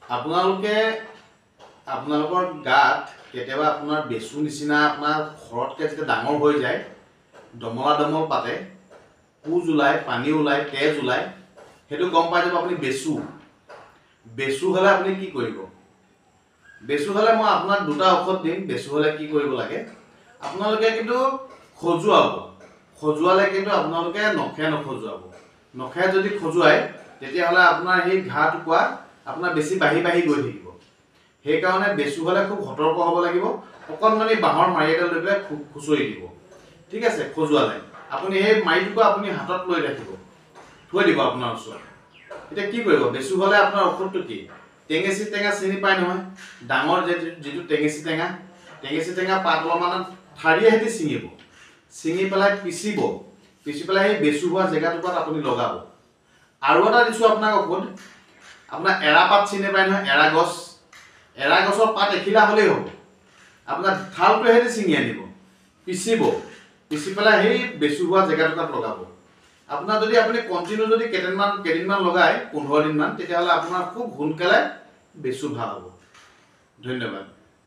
আপোনালোকে আপোনালোকৰ গাত কেতিয়াবা আপোনাৰ বেচু নিচিনা আপোনাৰ ঘৰতকৈ যেতিয়া ডাঙৰ হৈ যায়, দমলা দমল পাতে, পুজ ওলায়, পানী ওলায়, তেজ ওলায়, সেইটো গম পাই যাব আপুনি বেচু। বেচু হ'লে আপুনি কি কৰিব? বেচু হ'লে মই আপোনাক দুটা ঔষধ দিম। বেচু হ'লে কি কৰিব লাগে, আপোনালোকে কিন্তু খজুৱাব। খজুৱালে কিন্তু আপোনালোকে নখে নখজুৱাব। নখে যদি খজুৱায় তেতিয়াহ'লে আপোনাৰ সেই ঘাঁ টুকুৰা আপোনাৰ বেছি বাঢ়ি বাঢ়ি গৈ থাকিব। সেইকাৰণে বেচু হ'লে খুব সতৰ্ক হ'ব লাগিব। অকণমানি বাঁহৰ মাৰি এটা লৈ পেলাই খুচৰি দিব, ঠিক আছে? খজুৱালে আপুনি সেই মাৰিটোকো আপুনি হাতত লৈ ৰাখিব, থৈ দিব আপোনাৰ ওচৰত। এতিয়া কি কৰিব? বেচু হ'লে আপোনাৰ ঔষধটো কি? টেঙেচি টেঙা চিনি পায় নহয়, ডাঙৰ যিটো টেঙেচি টেঙা পাত অলপমান ঠাৰিয়ে সৈতে ছিঙিব, ছিঙি পেলাই পিচিব, পিচি পেলাই সেই বেচু হোৱা জেগাটুকুৰাত আপুনি লগাব। আৰু এটা দিছোঁ আপোনাক ঔষধ, আপোনাৰ এৰাপাত চিনি পায় নহয়, এৰা গছৰ পাত এখিলা হ'লেই হ'ব। আপোনাৰ ঠালটোৱে সৈতে ছিঙি আনিব, পিচিব, পিচি পেলাই সেই বেচু হোৱা জেগাটুকুৰাত লগাব। আপোনাৰ যদি আপুনি কণ্টিনিউ যদি কেইদিনমান লগায়, 15 দিনমান, তেতিয়াহ'লে আপোনাৰ খুব সোনকালে বেচু ভাল হ'ব। ধন্যবাদ।